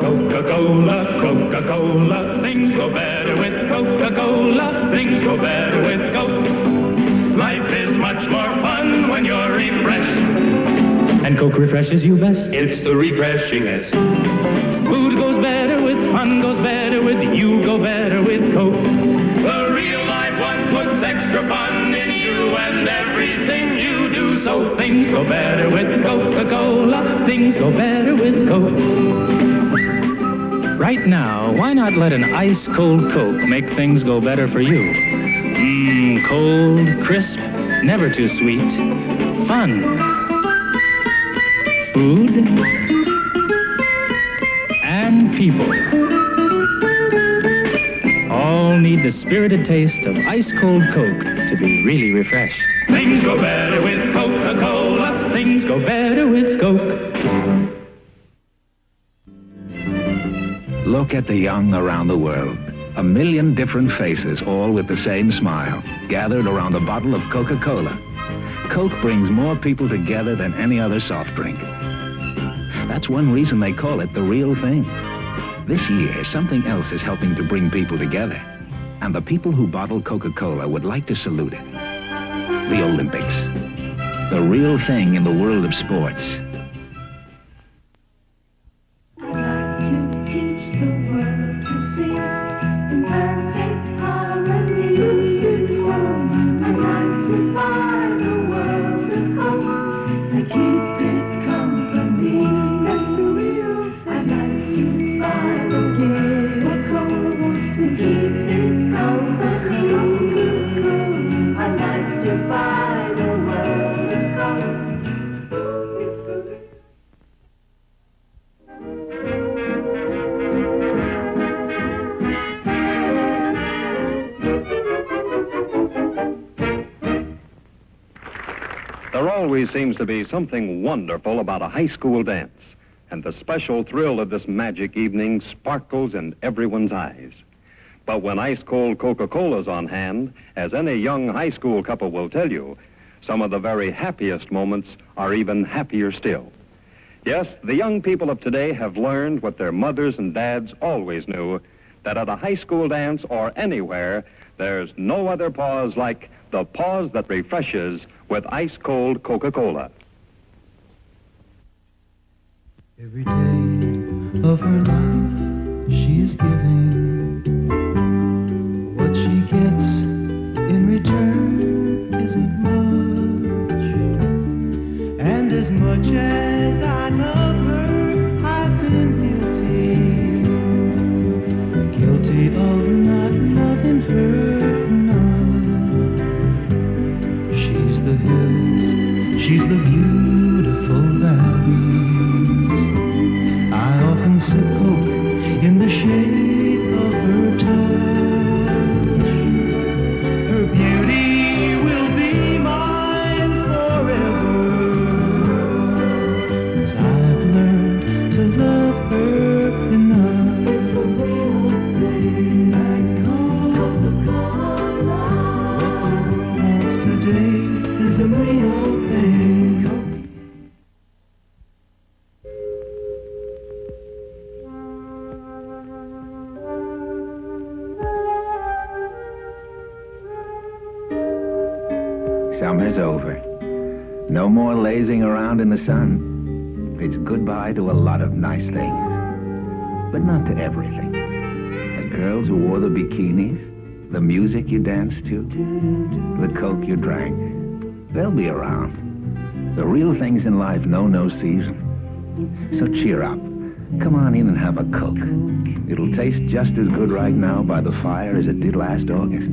Coca-Cola, Coca-Cola, things go better with Coca-Cola, things go better with Coke. Life is much more fun when you're refreshed. And Coke refreshes you best. It's the refreshingest. Food goes better with, fun goes better with, you go better with Coke. The real life one puts extra fun in you and everything you do. So things go better with Coca-Cola, things go better with Coke. Right now, why not let an ice-cold Coke make things go better for you? Cold, crisp, never too sweet. Fun. Food. And people. All need the spirited taste of ice-cold Coke to be really refreshed. Things go better with Coca-Cola. Things go better with Coke. Look at the young around the world. 1 million different faces, all with the same smile, gathered around a bottle of Coca-Cola. Coke brings more people together than any other soft drink. That's one reason they call it the real thing. This year, something else is helping to bring people together. And the people who bottle Coca-Cola would like to salute it. The Olympics. The real thing in the world of sports. There always seems to be something wonderful about a high school dance, and the special thrill of this magic evening sparkles in everyone's eyes. But when ice-cold Coca-Cola's on hand, as any young high school couple will tell you, some of the very happiest moments are even happier still. Yes, the young people of today have learned what their mothers and dads always knew, that at a high school dance or anywhere, there's no other pause like the pause that refreshes with ice-cold Coca-Cola. Every day of her life, she is giving. What she gets in return isn't much. And as much as I love her, I've been guilty of not loving her enough. She's the hills, she's the beautiful valleys. I often sip Coke in the shade of her touch. Her beauty will be mine forever, 'cause I've learned to love her enough. It's the real thing I call Coca-Cola. What the world wants today is the real thing. Summer's over. No more lazing around in the sun. It's goodbye to a lot of nice things, but not to everything. The girls who wore the bikinis, the music you danced to, the Coke you drank, they'll be around. The real things in life know no season. So cheer up. Come on in and have a Coke. It'll taste just as good right now by the fire as it did last August.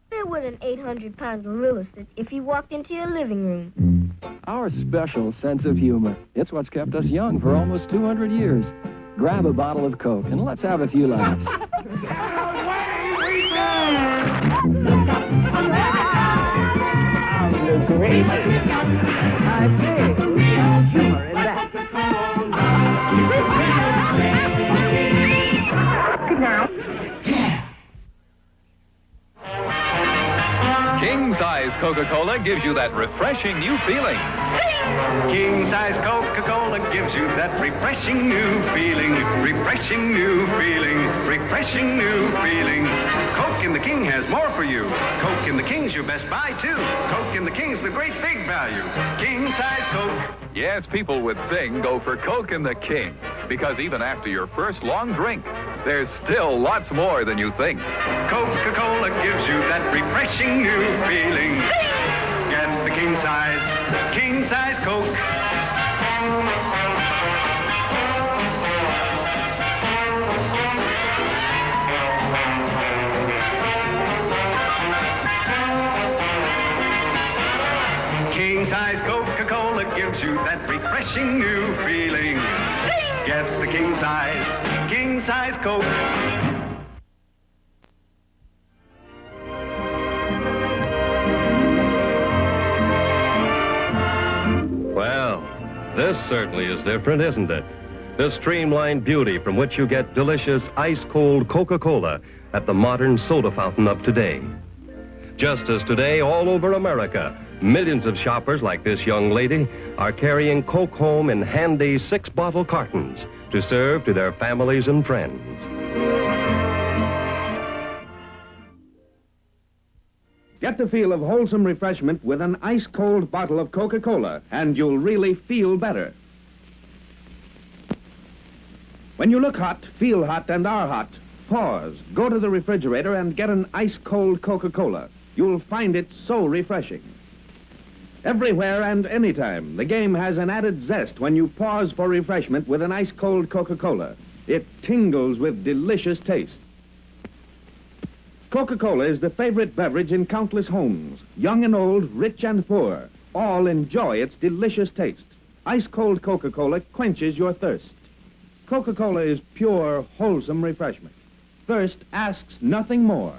Where would an 800-pound gorilla sit if he walked into your living room? Our special sense of humor. It's what's kept us young for almost 200 years. Grab a bottle of Coke and let's have a few laughs. The I say, humor in that. Good night. King-size Coca-Cola gives you that refreshing new feeling. King-size Coca-Cola gives you that refreshing new feeling, refreshing new feeling, refreshing new feeling. Coke in the King has more for you. Coke in the King's your best buy, too. Coke in the King's the great big value. King-size Coke. Yes, people with Zing go for Coke in the King, because even after your first long drink, there's still lots more than you think. Coca-Cola gives you that refreshing new feeling. Get the king-size Coke. King-size Coca-Cola gives you that refreshing new feeling. Get the king-size Coke. Well, this certainly is different, isn't it? The streamlined beauty from which you get delicious ice-cold Coca-Cola at the modern soda fountain of today. Just as today, all over America, millions of shoppers like this young lady are carrying Coke home in handy 6-bottle cartons to serve to their families and friends. Get the feel of wholesome refreshment with an ice-cold bottle of Coca-Cola, and you'll really feel better. When you look hot, feel hot, and are hot, pause, go to the refrigerator, and get an ice-cold Coca-Cola. You'll find it so refreshing. Everywhere and anytime, the game has an added zest when you pause for refreshment with an ice-cold Coca-Cola. It tingles with delicious taste. Coca-Cola is the favorite beverage in countless homes. Young and old, rich and poor, all enjoy its delicious taste. Ice-cold Coca-Cola quenches your thirst. Coca-Cola is pure, wholesome refreshment. Thirst asks nothing more.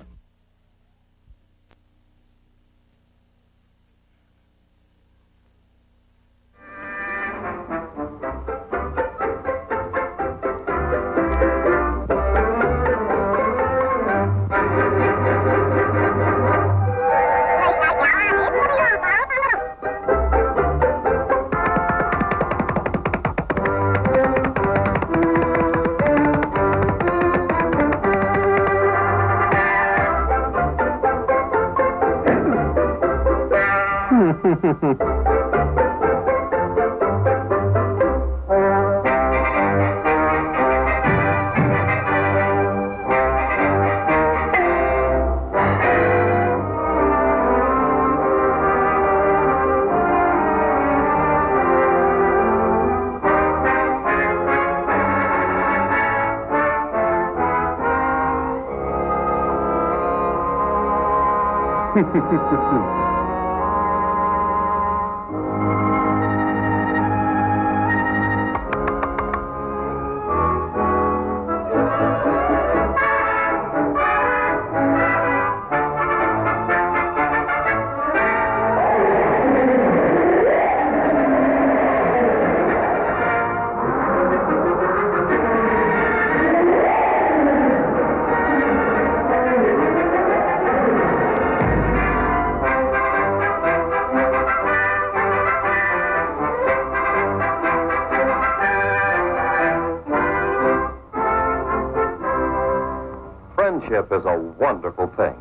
Friendship is a wonderful thing,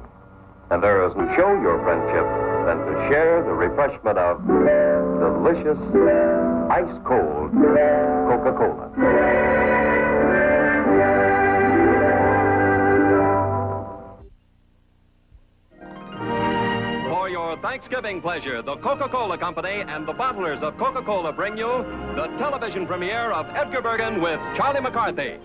and there is to show your friendship than to share the refreshment of delicious, ice-cold Coca-Cola. For your Thanksgiving pleasure, the Coca-Cola Company and the bottlers of Coca-Cola bring you the television premiere of Edgar Bergen with Charlie McCarthy.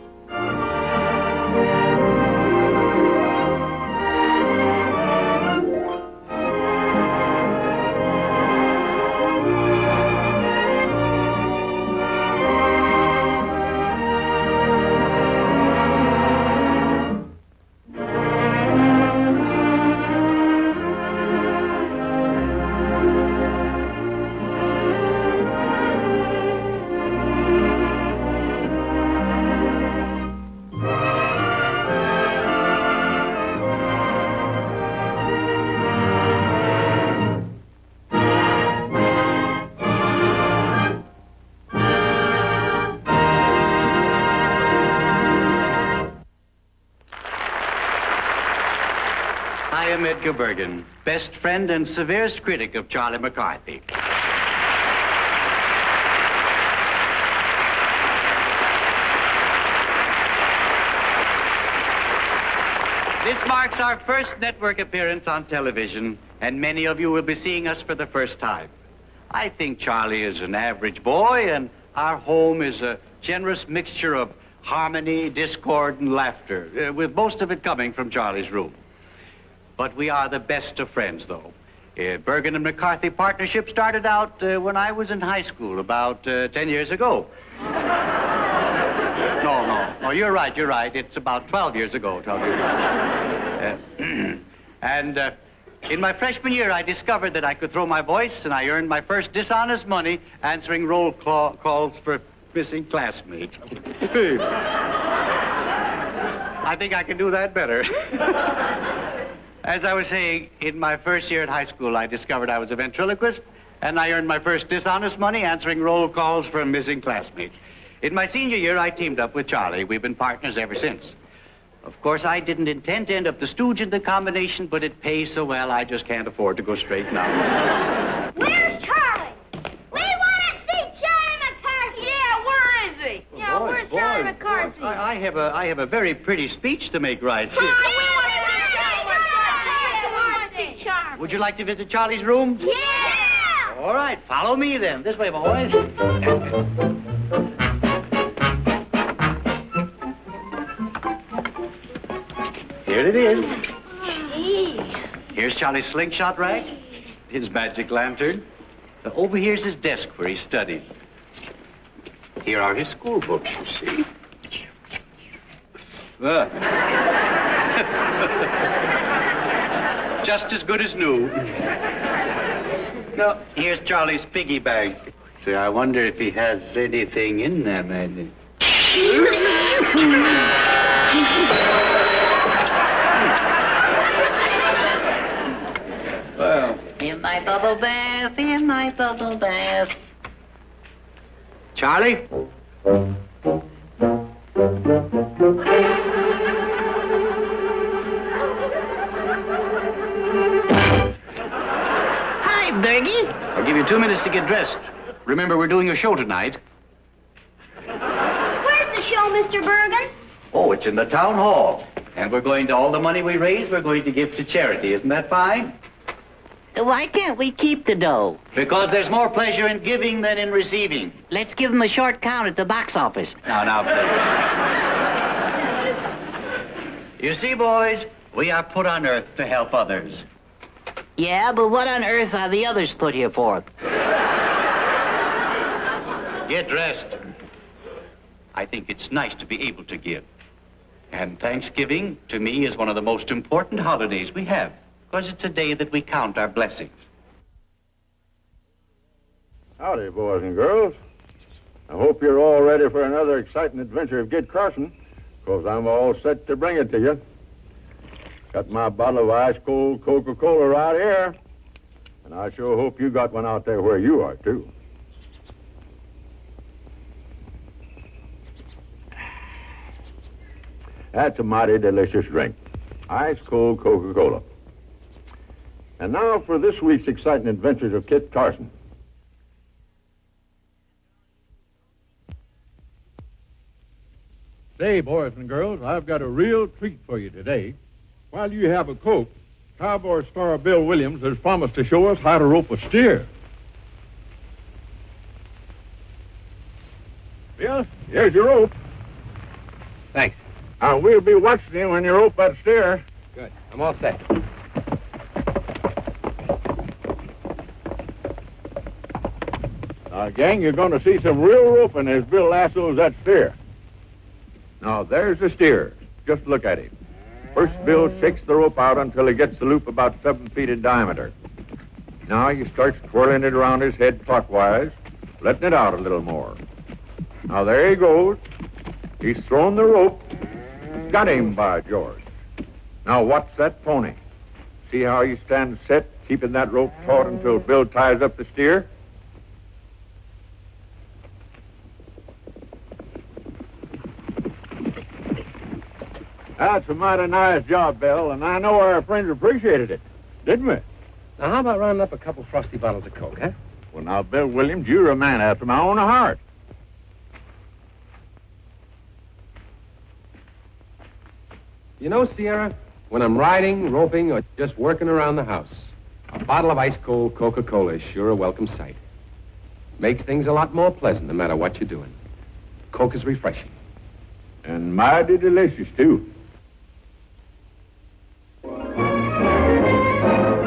Edgar Bergen, best friend and severest critic of Charlie McCarthy. This marks our first network appearance on television, and many of you will be seeing us for the first time. I think Charlie is an average boy, and our home is a generous mixture of harmony, discord, and laughter, with most of it coming from Charlie's room. But we are the best of friends, though. Bergen and McCarthy partnership started out when I was in high school, about 10 years ago. No, you're right. It's about 12 years ago, 12 years ago. And in my freshman year, I discovered that I could throw my voice, and I earned my first dishonest money answering roll calls for missing classmates. I think I can do that better. As I was saying, in my first year at high school, I discovered I was a ventriloquist, and I earned my first dishonest money answering roll calls for missing classmates. In my senior year, I teamed up with Charlie. We've been partners ever since. Of course, I didn't intend to end up the stooge in the combination, but it pays so well, I just can't afford to go straight now. Where's Charlie? We want to see Charlie McCarthy. Yeah, where is he? Yeah, where's Charlie McCarthy? I have a very pretty speech to make right here. We want to see Charlie. Would you like to visit Charlie's room? Yeah! All right, follow me then. This way, boys. Here it is. Here's Charlie's slingshot rack, his magic lantern. Over here's his desk where he studies. Here are his school books, you see. Just as good as new. Now, here's Charlie's piggy bank. See, I wonder if he has anything in there, man. Well, in my bubble bath, in my bubble bath. Charlie? Hi, Bergie. I'll give you 2 minutes to get dressed. Remember, we're doing a show tonight. Where's the show, Mr. Bergen? Oh, it's in the town hall. And we're going to, all the money we raise, we're going to give to charity. Isn't that fine? Why can't we keep the dough? Because there's more pleasure in giving than in receiving. Let's give them a short count at the box office. Now, please. You see, boys, we are put on earth to help others. Yeah, but what on earth are the others put here for? Get dressed. I think it's nice to be able to give. And Thanksgiving, to me, is one of the most important holidays we have, because it's a day that we count our blessings. Howdy, boys and girls. I hope you're all ready for another exciting adventure of Kit Carson, because I'm all set to bring it to you. Got my bottle of ice-cold Coca-Cola right here, and I sure hope you got one out there where you are, too. That's a mighty delicious drink. Ice-cold Coca-Cola. And now for this week's exciting adventures of Kit Carson. Say, boys and girls, I've got a real treat for you today. While you have a Coke, cowboy star Bill Williams has promised to show us how to rope a steer. Bill, here's your rope. Thanks. We'll be watching you when you rope that steer. Good. I'm all set. Now, gang, you're going to see some real roping as Bill lassos that steer. Now, there's the steer. Just look at him. First, Bill shakes the rope out until he gets the loop about 7 feet in diameter. Now he starts twirling it around his head clockwise, letting it out a little more. Now, there he goes. He's thrown the rope. Got him, by George. Now, watch that pony. See how he stands set, keeping that rope taut until Bill ties up the steer? That's a mighty nice job, Bill, and I know our friends appreciated it. Didn't we? Now, how about rounding up a couple frosty bottles of Coke, huh? Well, now, Bill Williams, you're a man after my own heart. You know, Sierra, when I'm riding, roping, or just working around the house, a bottle of ice-cold Coca-Cola is sure a welcome sight. Makes things a lot more pleasant no matter what you're doing. Coke is refreshing. And mighty delicious, too.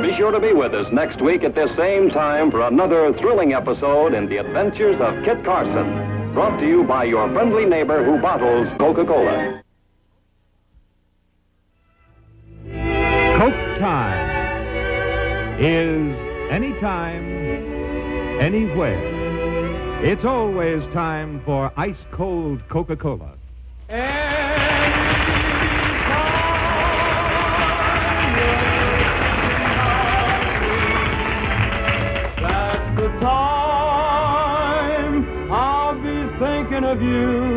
Be sure to be with us next week at this same time for another thrilling episode in the adventures of Kit Carson, brought to you by your friendly neighbor who bottles Coca-Cola. Coke time is anytime, anywhere. It's always time for ice-cold Coca-Cola. That's the time I'll be thinking of you.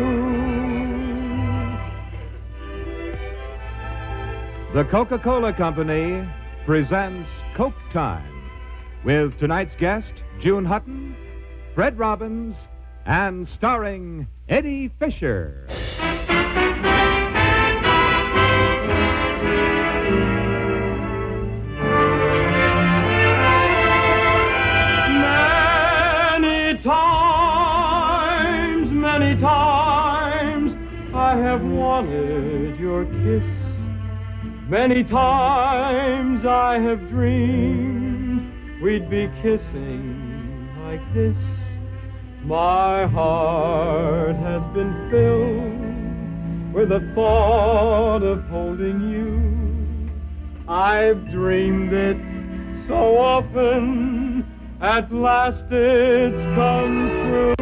The Coca-Cola Company presents Coke Time with tonight's guest, June Hutton, Fred Robbins, and starring Eddie Fisher. Many times I have wanted your kiss. Many times I have dreamed we'd be kissing like this. My heart has been filled with the thought of holding you. I've dreamed it so often, at last it's come true.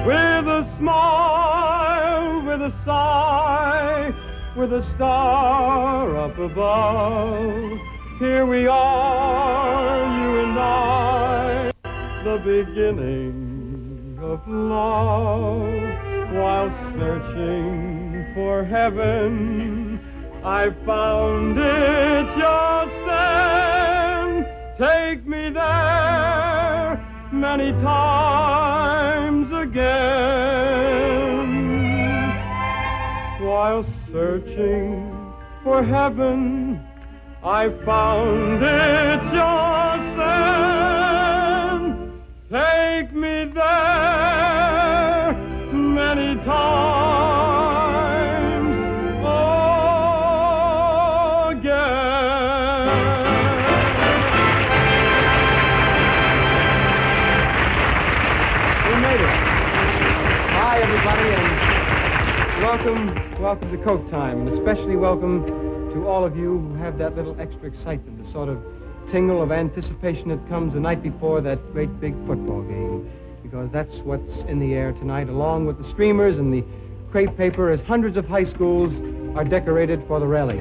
With a smile, with a sigh, with a star up above, here we are, you and I, the beginning of love. While searching for heaven, I found it just then. Take me there many times again. While searching for heaven, I found it just then. Take me there many times again. We made it. Hi, everybody, and welcome to Coke Time, and especially welcome to all of you who have that little extra excitement, the sort of tingle of anticipation that comes the night before that great big football game, because that's what's in the air tonight, along with the streamers and the crepe paper, as hundreds of high schools are decorated for the rally.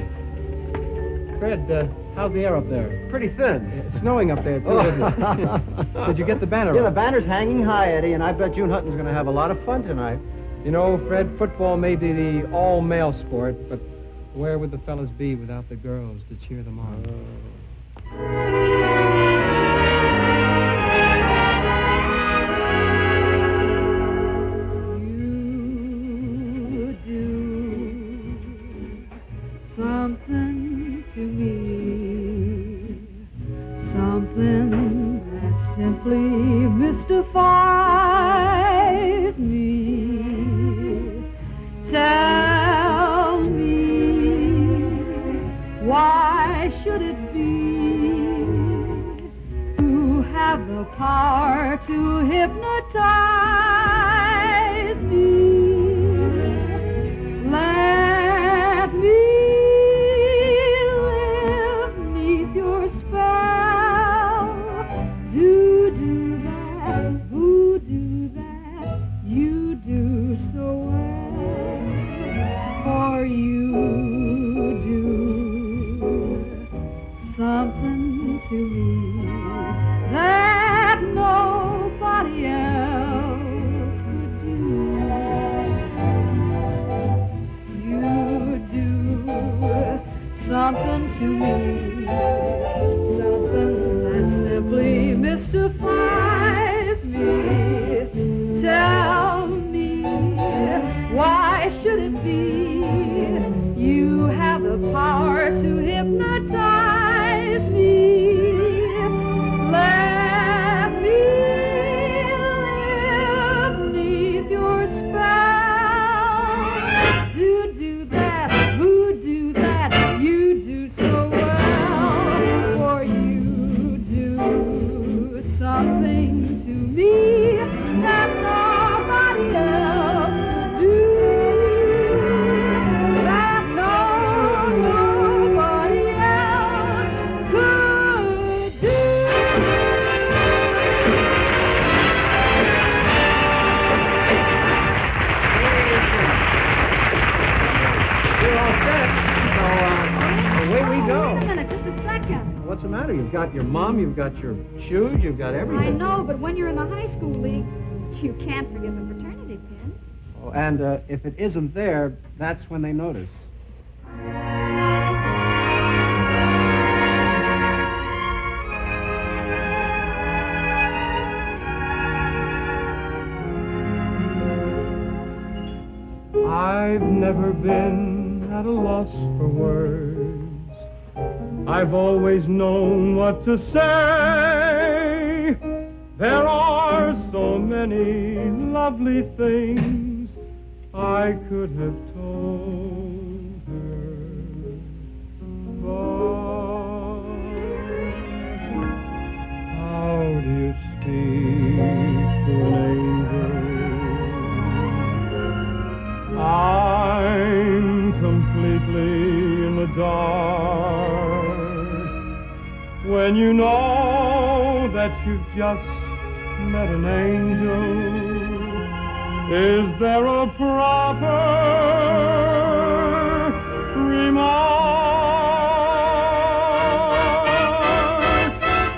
Fred, how's the air up there? Pretty thin. It's snowing up there, too, isn't it? Did you get the banner Yeah, the up? banner's hanging high, Eddie, and I bet June Hutton's going to have a lot of fun tonight. You know, Fred, football may be the all-male sport, but where would the fellas be without the girls to cheer them on? You do something to me, something that simply mystifies me. Tell me, why should it be you have the power to hypnotize me? Let me live beneath your spell. Do that, who do that, you do so well. For you do something to me that nobody else could to me that nobody else could do. That nobody else could do. We're all set. So, away we go. Wait a minute, just a second. What's the matter? You've got your mom, you've got your shoes, you've got everything. I know, but when you're in the high school league, you can't forget the fraternity pin. Oh, and if it isn't there, that's when they notice. I've never been at a loss for words. I've always known what to say. There are so many lovely things I could have told her. But how do you speak to an angel? I'm completely in the dark when you know that you've just met an angel. Is there a proper remark?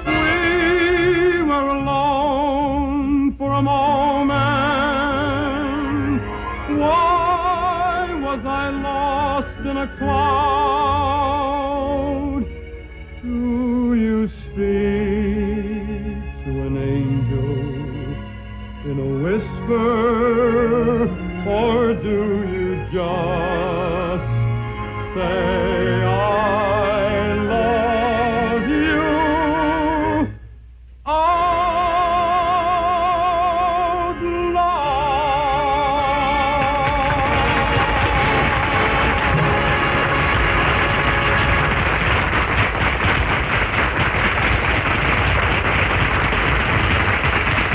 We were alone for a moment. Why was I lost in a cloud? Do you speak to an angel in a whisper, or do you just say, I love you out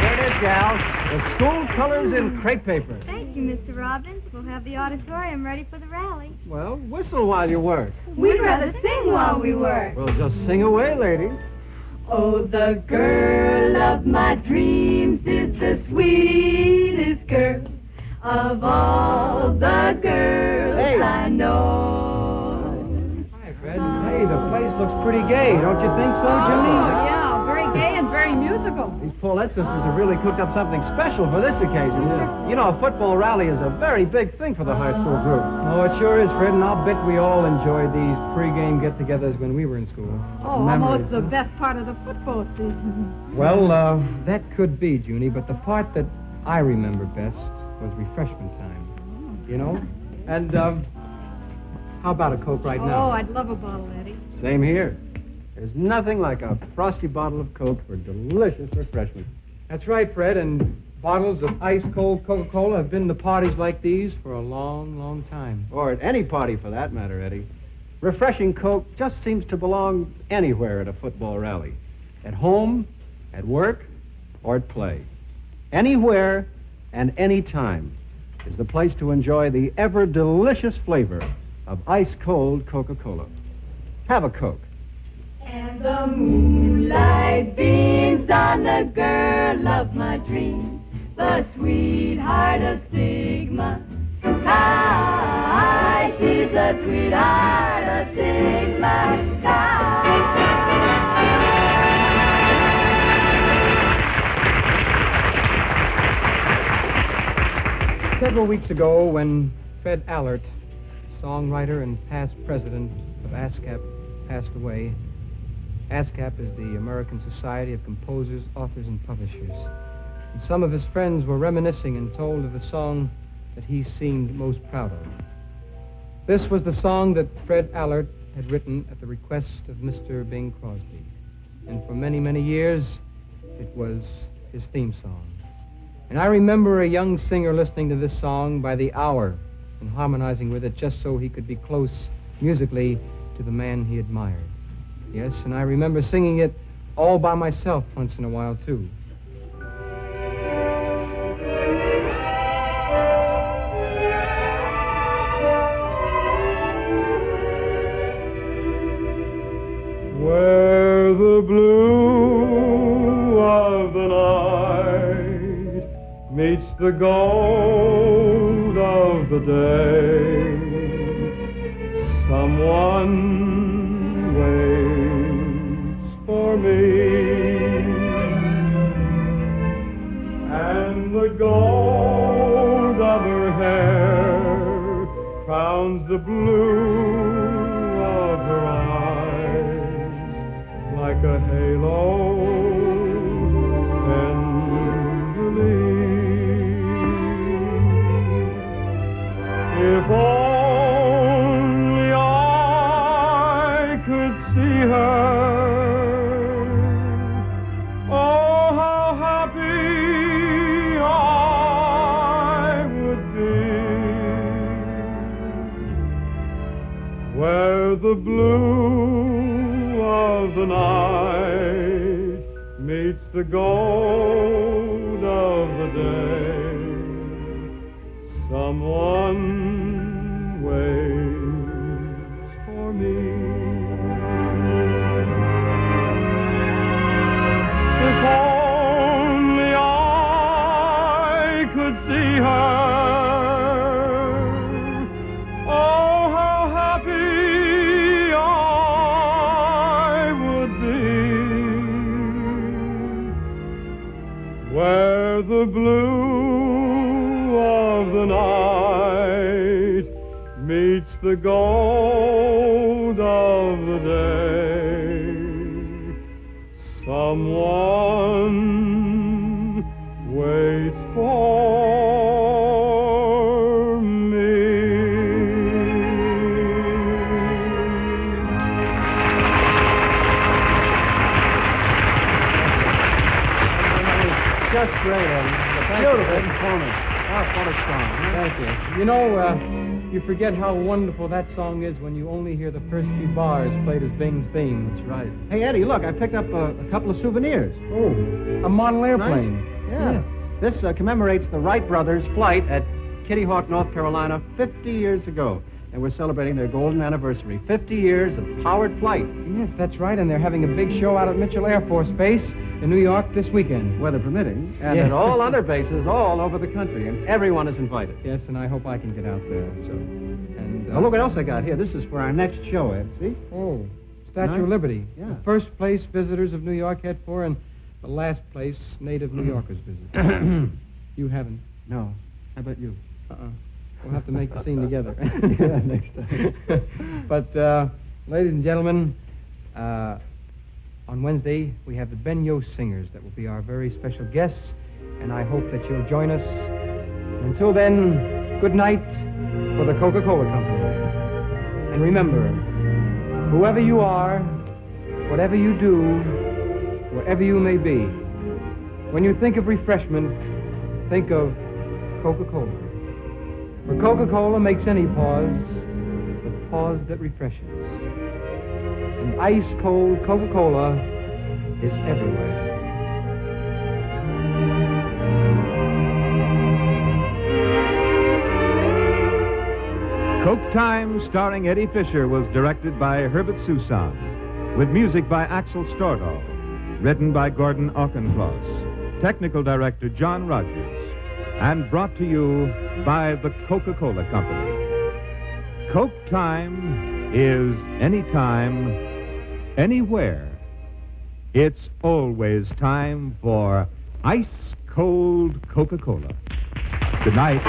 There it is, gal. The school colors in crepe paper. Thank you, Mr. Robbins. We'll have the auditorium ready for the rally. Well, whistle while you work. We'd rather sing while we work. Well, just sing away, ladies. Oh, the girl of my dreams is the sweetest girl of all the girls I know. Hi, Fred. Hey, the place looks pretty gay. Don't you think so, Junie? Oh, yeah, very gay and very musical. These Paulette sisters have really cooked up something special for this occasion. You know, a football rally is a very big thing for the high school group. Oh, it sure is, Fred, and I'll bet we all enjoyed these pregame get-togethers when we were in school. Oh, almost the best part of the football season. Well, that could be, Junie, but the part that I remember best was refreshment time. You know? And, how about a Coke right now? Oh, I'd love a bottle, Eddie. Same here. There's nothing like a frosty bottle of Coke for delicious refreshment. That's right, Fred, and bottles of ice-cold Coca-Cola have been to parties like these for a long, long time. Or at any party, for that matter, Eddie. Refreshing Coke just seems to belong anywhere at a football rally. At home, at work, or at play. Anywhere and any time is the place to enjoy the ever-delicious flavor of ice-cold Coca-Cola. Have a Coke. And the moonlight beams on the girl of my dreams, the sweetheart of Sigma. Hi, she's the sweetheart of Sigma. Several weeks ago, when Fred Allert, songwriter and past president of ASCAP, passed away. ASCAP is the American Society of Composers, Authors, and Publishers. And some of his friends were reminiscing and told of the song that he seemed most proud of. This was the song that Fred Allert had written at the request of Mr. Bing Crosby. And for many, many years, it was his theme song. And I remember a young singer listening to this song by the hour and harmonizing with it just so he could be close musically to the man he admired. Yes, and I remember singing it all by myself once in a while, too. of the night meets the gold of the day, someone waits for me, and the gold of her hair crowns the blue of her eyes like a halo tenderly. If only I could see her, oh, how happy I would be, where the blue of the night meets the gold of the day, someone waits for me. If only I could see her, oh, how happy I would be, where the blue of the night meets the gold of the day, someone waits for me. Just great, Eddie. Beautiful performance. Oh, what a song. Thank you. You know, you forget how wonderful that song is when you only hear the first few bars played as Bing's theme. That's right. Hey, Eddie, look, I picked up a couple of souvenirs. Oh, a model airplane. Nice. Yeah. This commemorates the Wright brothers' flight at Kitty Hawk, North Carolina, 50 years ago. And we're celebrating their golden anniversary. 50 years of powered flight. Yes, that's right, and they're having a big show out at Mitchell Air Force Base in New York this weekend. Weather permitting. And at all other bases all over the country. And everyone is invited. Yes, and I hope I can get out there. So, and now look what else I got here. This is for our next show, Ed. See? Oh, Statue of Liberty. Yeah. The first place visitors of New York head for, and the last place native New Yorkers visit. You haven't? No. How about you? We'll have to make the scene together. Yeah, next time. But, ladies and gentlemen, on Wednesday, we have the Ben Yost Singers that will be our very special guests, and I hope that you'll join us. Until then, good night for the Coca-Cola Company. And remember, whoever you are, whatever you do, wherever you may be, when you think of refreshment, think of Coca-Cola. For Coca-Cola makes any pause the pause that refreshes. And ice-cold Coca-Cola is everywhere. Coke Time, starring Eddie Fisher, was directed by Herbert Susan, with music by Axel Stordahl, written by Gordon Auchincloss, technical director John Rogers, and brought to you by the Coca-Cola Company. Coke Time is anytime, anywhere. It's always time for ice-cold Coca-Cola. Good night.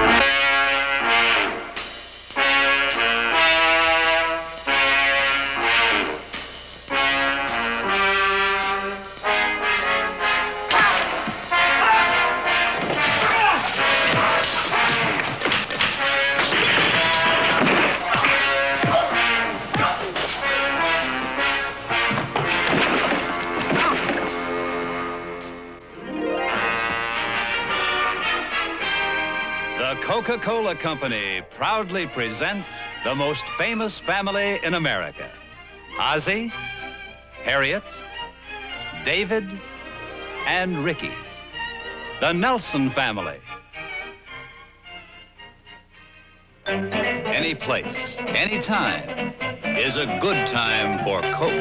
The Coca-Cola Company proudly presents the most famous family in America. Ozzie, Harriet, David, and Ricky. The Nelson family. Any place, any time is a good time for Coke.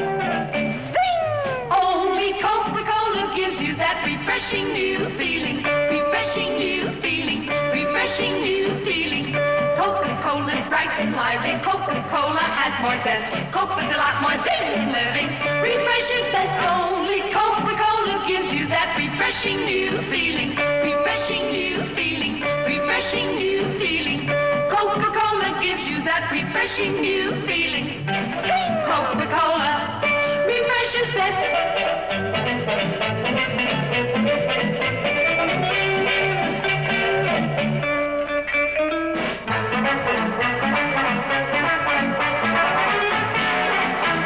Only Coca-Cola gives you that refreshment. refreshing new feeling, refreshing new feeling, refreshing new feeling. Coca-Cola's bright and lively. Coca-Cola has more zest. Coke with a lot more zing in living. Refreshes best. Only Coca-Cola gives you that refreshing new feeling, refreshing new feeling, refreshing new feeling. Coca-Cola gives you that refreshing new feeling. Coca-Cola refreshes best.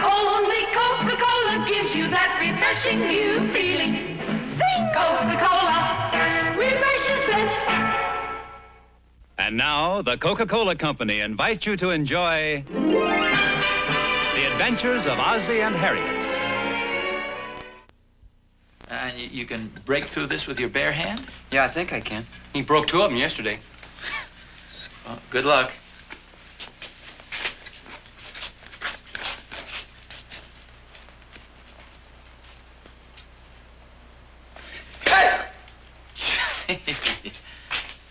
Only Coca-Cola gives you that refreshing new feeling. Coca-Cola refreshes best. And now, the Coca-Cola Company invites you to enjoy The Adventures of Ozzie and Harriet. And you can break through this with your bare hand? Yeah, I think I can. He broke 2 of them yesterday. Well, good luck.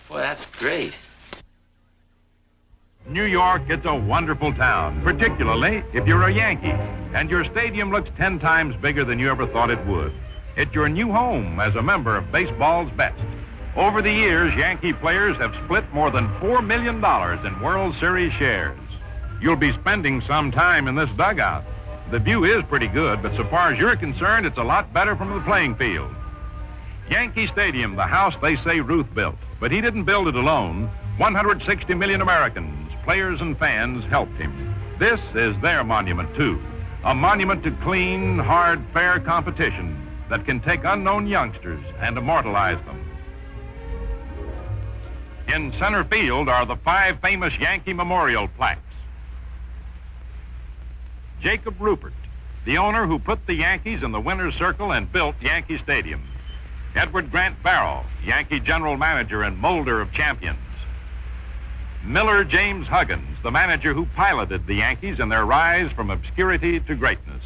Boy, that's great. New York, it's a wonderful town, particularly if you're a Yankee, and your stadium looks 10 times bigger than you ever thought it would. It's your new home as a member of baseball's best. Over the years, Yankee players have split more than $4 million in World Series shares. You'll be spending some time in this dugout. The view is pretty good, but so far as you're concerned, it's a lot better from the playing field. Yankee Stadium, the house they say Ruth built, but he didn't build it alone. 160 million Americans, players and fans, helped him. This is their monument, too. A monument to clean, hard, fair competition that can take unknown youngsters and immortalize them. In center field are the 5 famous Yankee memorial plaques. Jacob Rupert, the owner who put the Yankees in the winner's circle and built Yankee Stadium. Edward Grant Barrow, Yankee general manager and molder of champions. Miller James Huggins, the manager who piloted the Yankees in their rise from obscurity to greatness.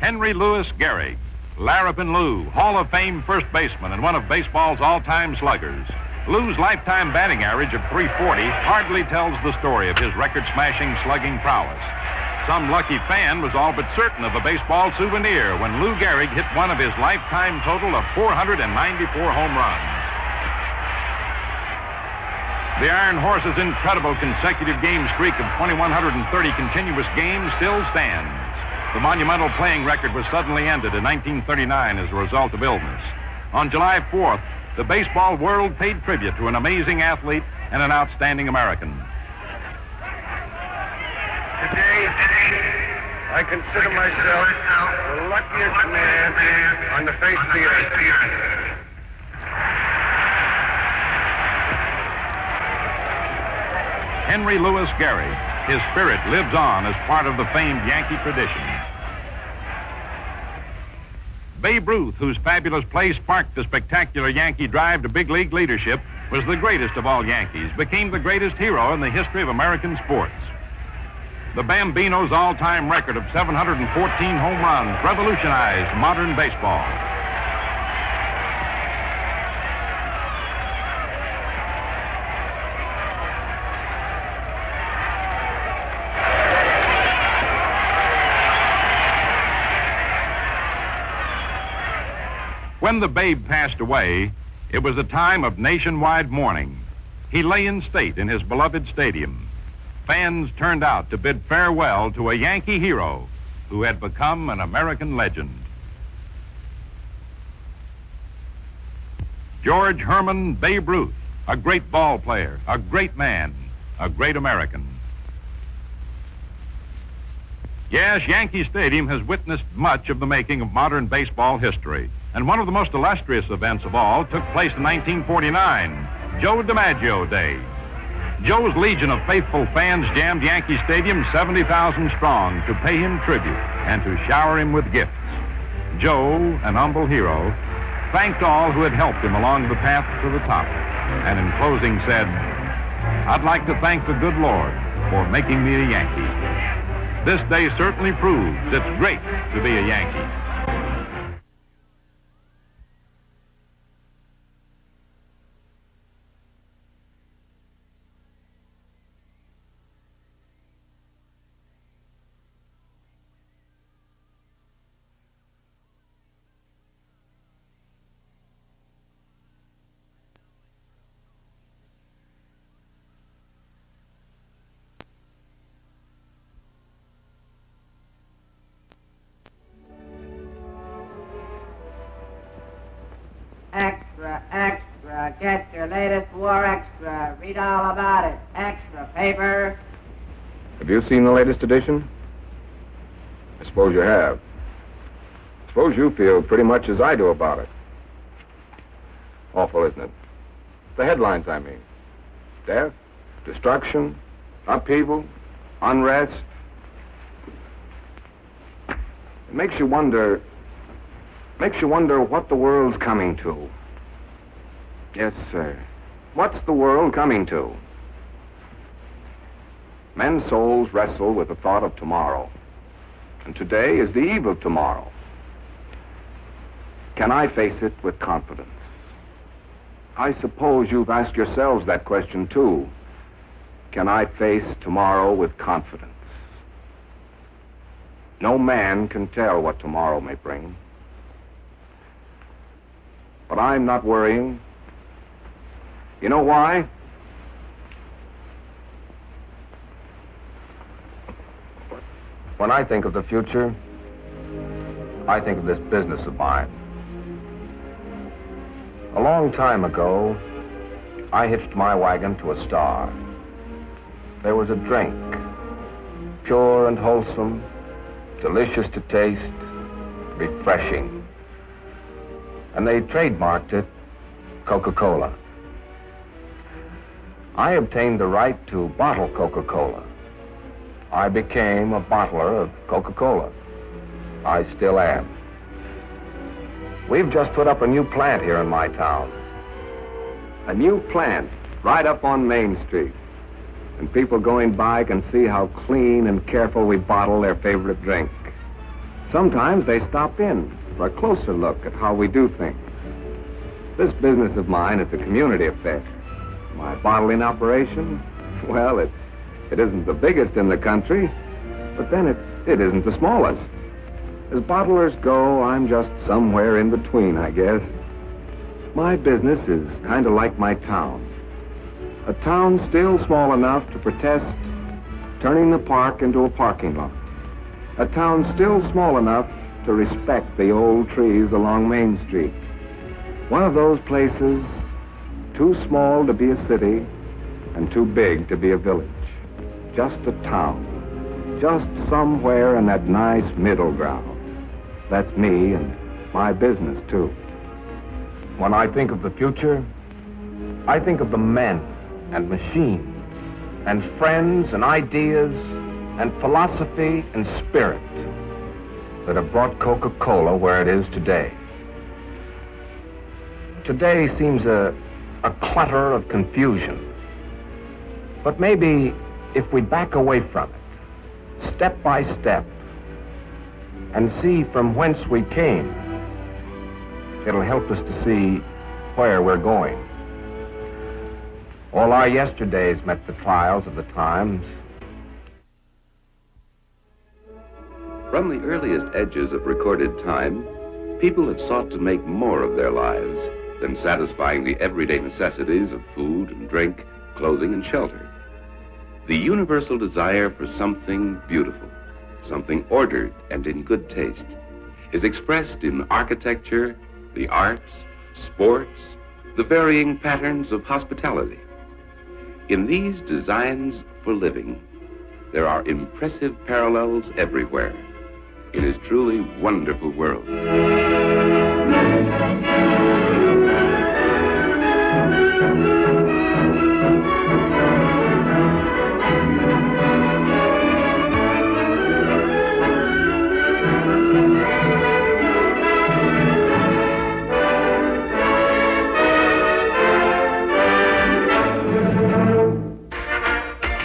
Henry Louis Gehrig, Larrapin Lou, Hall of Fame first baseman and one of baseball's all-time sluggers. Lou's lifetime batting average of .340 hardly tells the story of his record-smashing slugging prowess. Some lucky fan was all but certain of a baseball souvenir when Lou Gehrig hit one of his lifetime total of 494 home runs. The Iron Horse's incredible consecutive game streak of 2,130 continuous games still stands. The monumental playing record was suddenly ended in 1939 as a result of illness. On July 4th, the baseball world paid tribute to an amazing athlete and an outstanding American. Today, I consider myself the luckiest man on the face of the earth. Henry Louis Gehrig. His spirit lives on as part of the famed Yankee tradition. Babe Ruth, whose fabulous play sparked the spectacular Yankee drive to big league leadership, was the greatest of all Yankees, became the greatest hero in the history of American sports. The Bambino's all-time record of 714 home runs revolutionized modern baseball. When the Babe passed away, it was a time of nationwide mourning. He lay in state in his beloved stadium. Fans turned out to bid farewell to a Yankee hero who had become an American legend. George Herman Babe Ruth, a great ball player, a great man, a great American. Yes, Yankee Stadium has witnessed much of the making of modern baseball history. And one of the most illustrious events of all took place in 1949, Joe DiMaggio Day. Joe's legion of faithful fans jammed Yankee Stadium 70,000 strong to pay him tribute and to shower him with gifts. Joe, an humble hero, thanked all who had helped him along the path to the top, and in closing said, "I'd like to thank the good Lord for making me a Yankee." This day certainly proves it's great to be a Yankee. Extra, extra, get your latest war extra. Read all about it. Extra paper. Have you seen the latest edition? I suppose you have. I suppose you feel pretty much as I do about it. Awful, isn't it? The headlines, I mean. Death, destruction, upheaval, unrest. It makes you wonder what the world's coming to. Yes, sir. What's the world coming to? Men's souls wrestle with the thought of tomorrow. And today is the eve of tomorrow. Can I face it with confidence? I suppose you've asked yourselves that question, too. Can I face tomorrow with confidence? No man can tell what tomorrow may bring. But I'm not worrying. You know why? When I think of the future, I think of this business of mine. A long time ago, I hitched my wagon to a star. There was a drink, pure and wholesome, delicious to taste, refreshing. And they trademarked it Coca-Cola. I obtained the right to bottle Coca-Cola. I became a bottler of Coca-Cola. I still am. We've just put up a new plant here in my town. A new plant right up on Main Street. And people going by can see how clean and careful we bottle their favorite drink. Sometimes they stop in for a closer look at how we do things. This business of mine is a community affair. My bottling operation, well, it isn't the biggest in the country, but then it isn't the smallest. As bottlers go, I'm just somewhere in between, I guess. My business is kind of like my town. A town still small enough to protest turning the park into a parking lot. A town still small enough to respect the old trees along Main Street. One of those places too small to be a city and too big to be a village. Just a town. Just somewhere in that nice middle ground. That's me and my business, too. When I think of the future, I think of the men and machines and friends and ideas and philosophy and spirit that have brought Coca-Cola where it is today. Today seems a clutter of confusion. But maybe if we back away from it, step by step, and see from whence we came, it'll help us to see where we're going. All our yesterdays met the trials of the times. From the earliest edges of recorded time, people had sought to make more of their lives than satisfying the everyday necessities of food and drink, clothing and shelter. The universal desire for something beautiful, something ordered and in good taste, is expressed in architecture, the arts, sports, the varying patterns of hospitality. In these designs for living, there are impressive parallels everywhere. It is truly a wonderful world.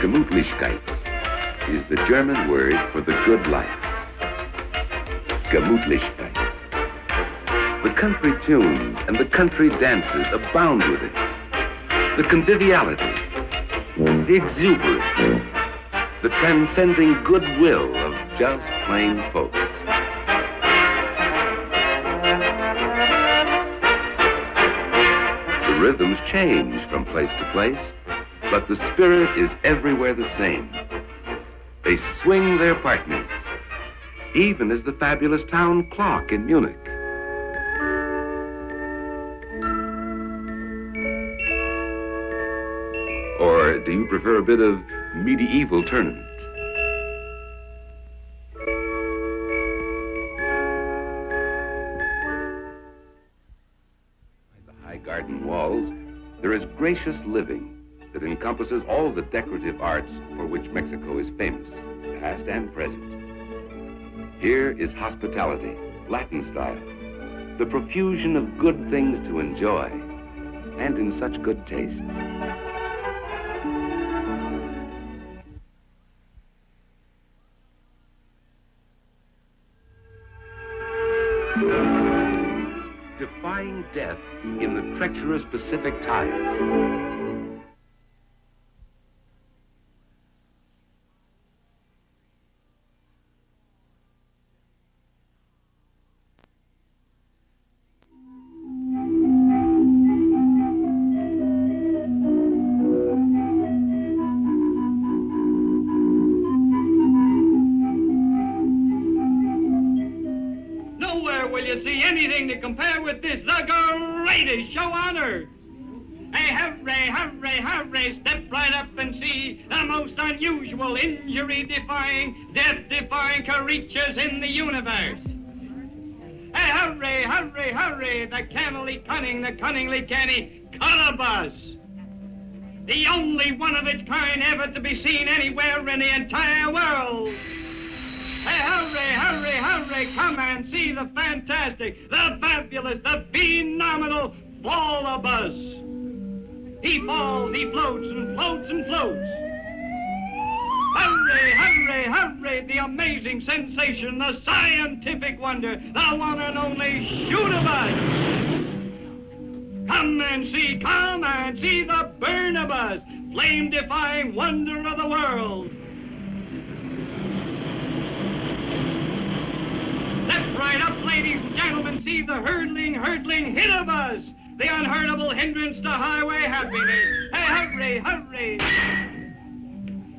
Gemütlichkeit is is the German word for the good life. Gemütlichkeit. The country tunes and the country dances abound with it. The conviviality, the exuberance, the transcending goodwill of just plain folks. The rhythms change from place to place, but the spirit is everywhere the same. They swing their partners, even as the fabulous town clock in Munich. Or do you prefer a bit of medieval tournament? By the high garden walls, there is gracious living that encompasses all the decorative arts for which Mexico is famous, past and present. Here is hospitality, Latin style, the profusion of good things to enjoy, and in such good taste. Defying death in the treacherous Pacific tides. Will you see anything to compare with this, the greatest show on earth? Hey, hooray, hooray, hooray, step right up and see the most unusual, injury-defying, death-defying creatures in the universe. Hey, hooray, hooray, hooray, the cannily cunning, the cunningly canny Colobus. The only one of its kind ever to be seen anywhere in the entire world. Hey, hurry, hurry, hurry, come and see the fantastic, the fabulous, the phenomenal Ballabus. He falls, he floats and floats and floats. Hurry, hurry, hurry, the amazing sensation, the scientific wonder, the one and only Shoot-a-bus. Come and see the Burn-a-bus, flame-defying wonder of the world. Step right up, ladies and gentlemen, see the hurtling hit-a-bus, the unheardable hindrance to highway happiness. Hey, hurry, hurry.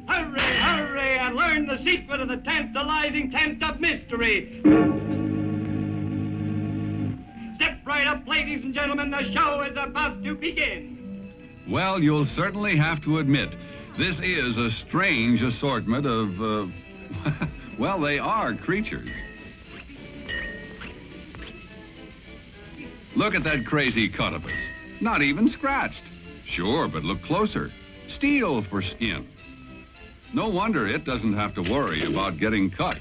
Hurry, hurry, and learn the secret of the tantalizing tent of mystery. Step right up, ladies and gentlemen, the show is about to begin. Well, you'll certainly have to admit, this is a strange assortment of, well, they are creatures. Look at that crazy Cutopus. Not even scratched. Sure, but look closer. Steel for skin. No wonder it doesn't have to worry about getting cut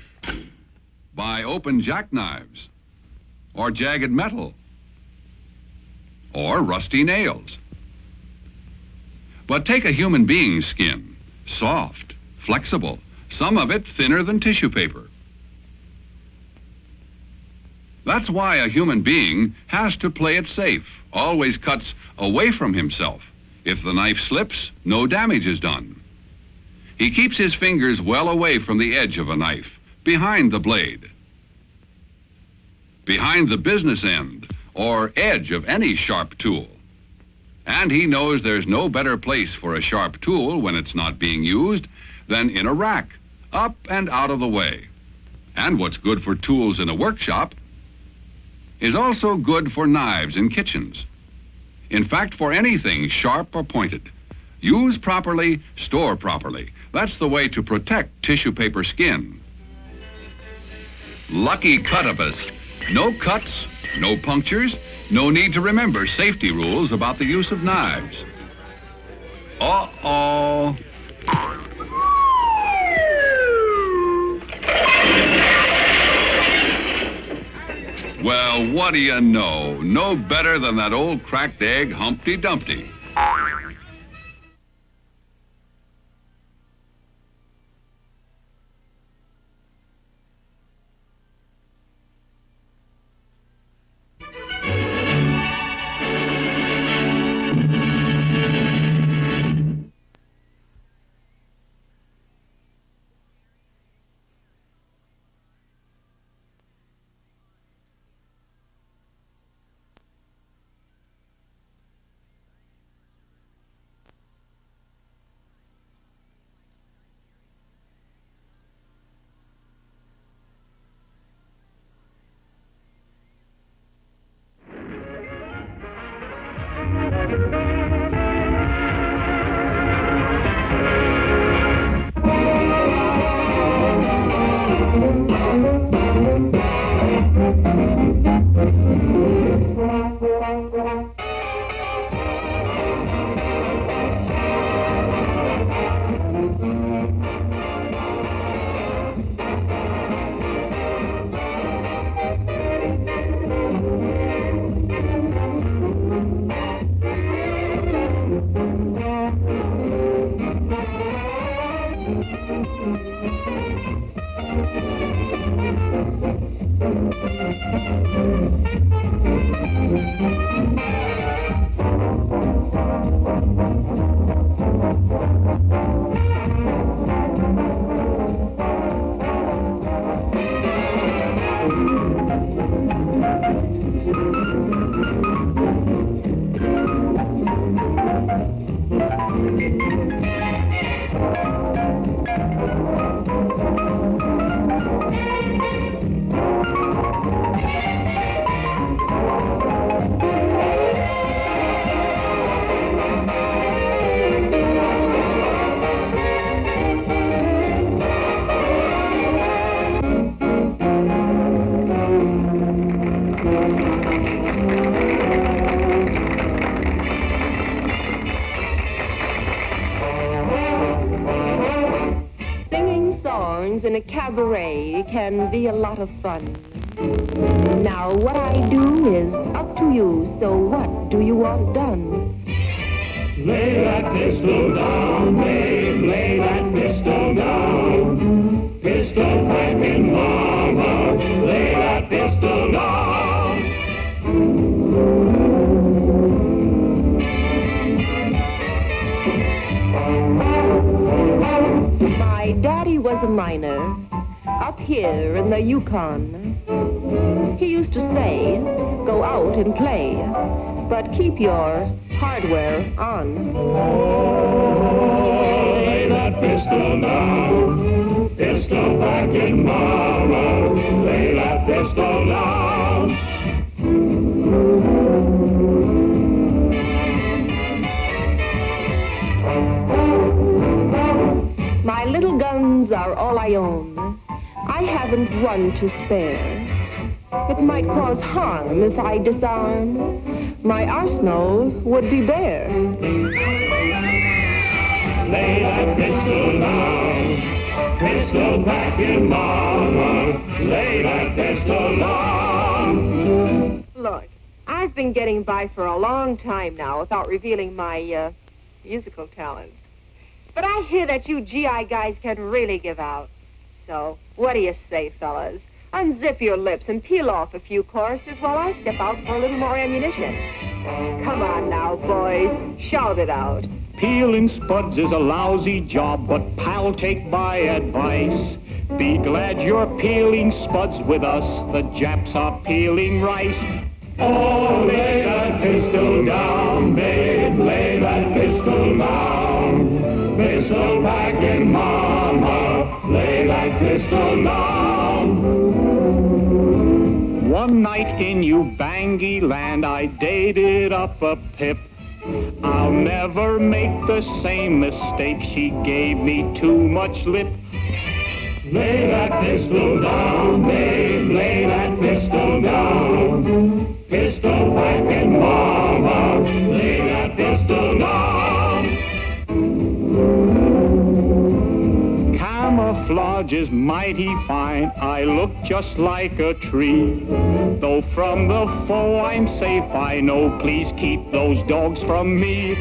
by open jackknives, or jagged metal, or rusty nails. But take a human being's skin. Soft, flexible, some of it thinner than tissue paper. That's why a human being has to play it safe, always cuts away from himself. If the knife slips, no damage is done. He keeps his fingers well away from the edge of a knife, behind the blade, behind the business end or edge of any sharp tool. And he knows there's no better place for a sharp tool when it's not being used than in a rack, up and out of the way. And what's good for tools in a workshop is also good for knives in kitchens. In fact, for anything sharp or pointed. Use properly, store properly. That's the way to protect tissue paper skin. Lucky Cutopus. No cuts, no punctures, no need to remember safety rules about the use of knives. Uh-oh. Well, what do you know? No better than that old cracked egg, Humpty Dumpty. in a cabaret can be a lot of fun. Now, what I do is up to you, so what do you want done? Lay that pistol down, babe, lay that pistol down. Pistol packing mama, lay that pistol down. My daddy was a miner up here in the Yukon. He used to say, go out and play, but keep your hardware on. Oh, lay that pistol down, pistol packing mama, lay that pistol down. My little guns are all I own. I haven't one to spare. It might cause harm if I disarm. My arsenal would be bare. Lay that pistol down, pistol packing mama, lay that pistol down. Look, I've been getting by for a long time now without revealing my musical talents. But I hear that you GI guys can really give out. So, what do you say, fellas? Unzip your lips and peel off a few choruses while I step out for a little more ammunition. Come on now, boys. Shout it out. Peeling spuds is a lousy job, but pal, take my advice. Be glad you're peeling spuds with us. The Japs are peeling rice. Oh, lay that pistol down, babe, lay that pistol down. Pistol packing mama, lay that pistol down. One night in Ubangi land, I dated up a pip. I'll never make the same mistake. She gave me too much lip. Lay that pistol down, babe, lay that pistol down. Pistol packing mama, lay that pistol down. Camouflage is mighty fine. I look just like a tree. Though from the foe I'm safe, I know. Please keep those dogs from me.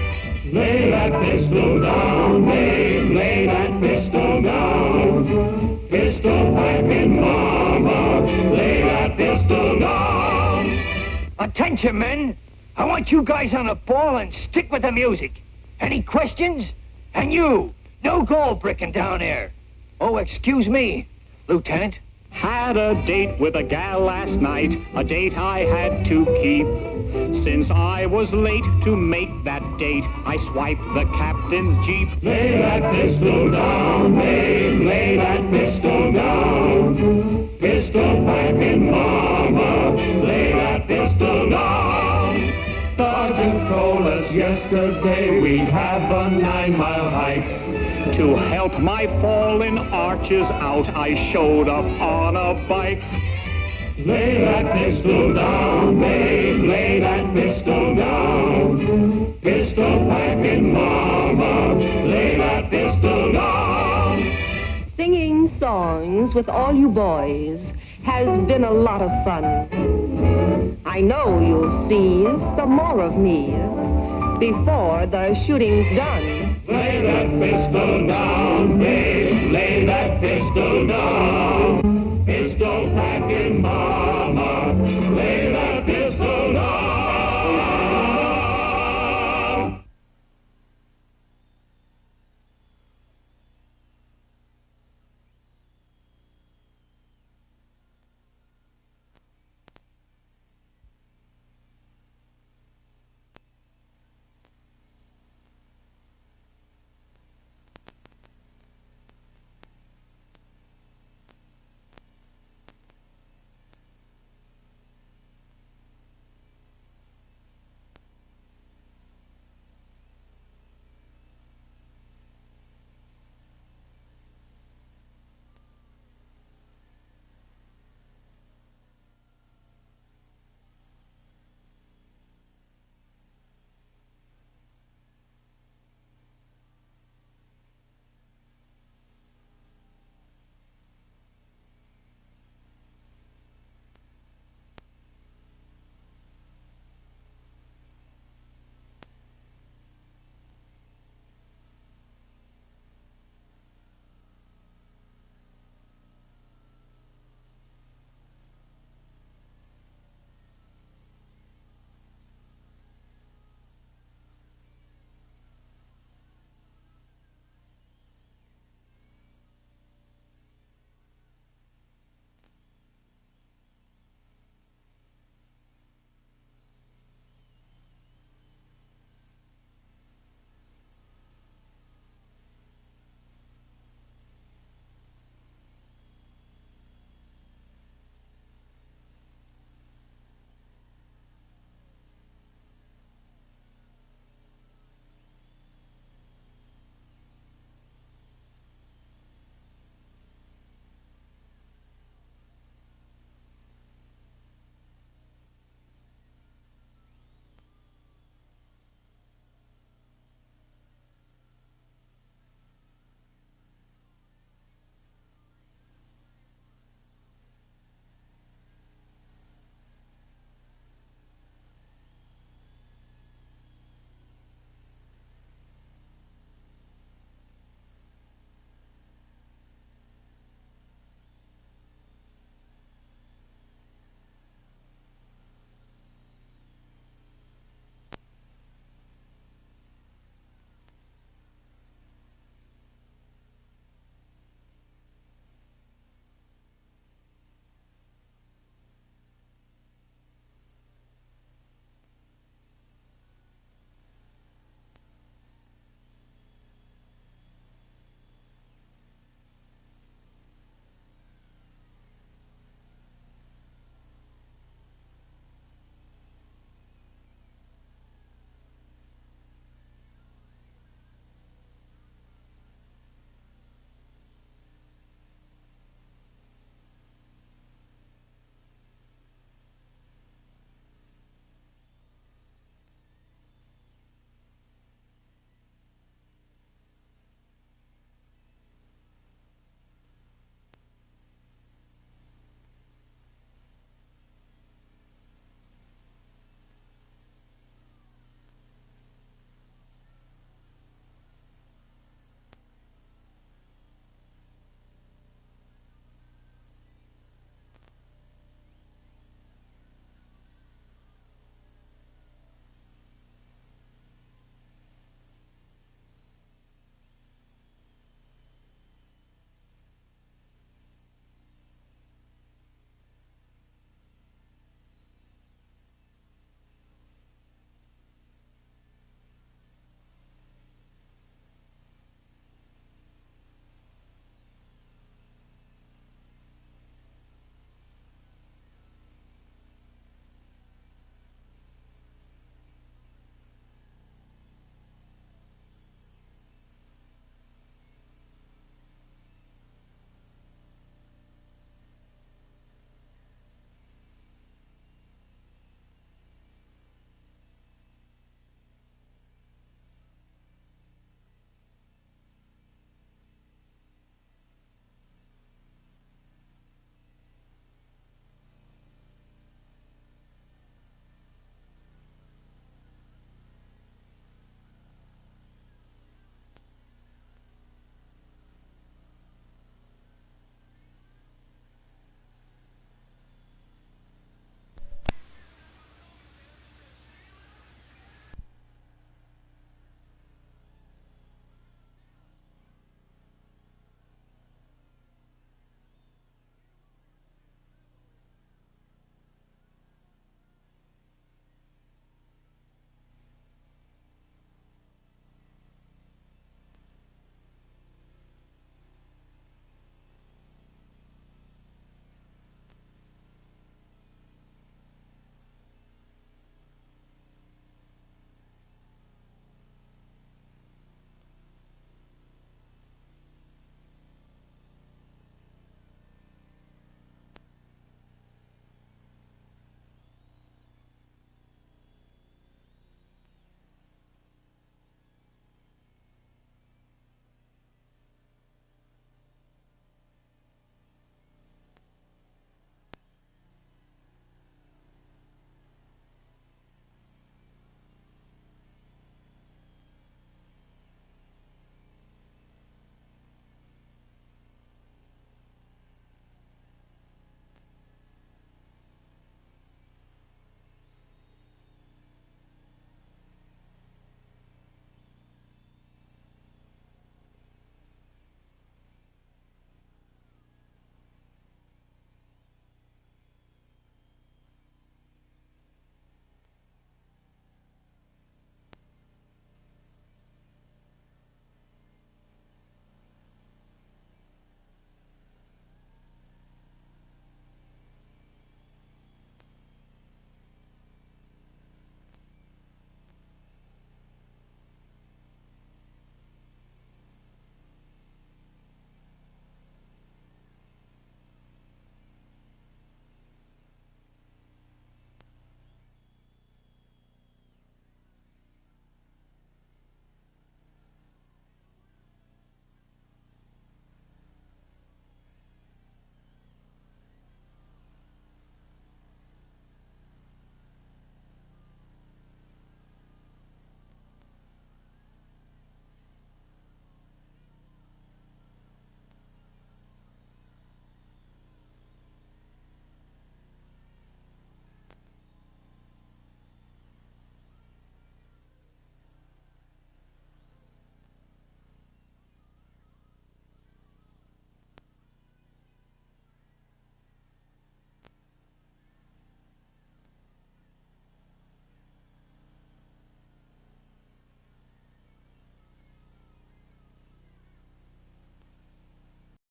Lay that pistol down, babe, lay that pistol down. Pistol packing mama, lay that pistol down. Attention, men. I want you guys on a ball and stick with the music. Any questions? And you, no gold bricking down there. Oh, excuse me, Lieutenant. Had a date with a gal last night, a date I had to keep. Since I was late to make that date, I swiped the captain's Jeep. Lay that pistol down, babe, lay that pistol down. Pistol packing mama, lay that pistol down. Sergeant told us yesterday we'd have a 9-mile hike. To help my fallen arches out, I showed up on a bike. Lay that pistol down, babe, lay that pistol down. Pistol packing mama, lay that pistol down. Singing songs with all you boys has been a lot of fun. I know you'll see some more of me before the shooting's done. Lay that pistol down, babe, lay that pistol down.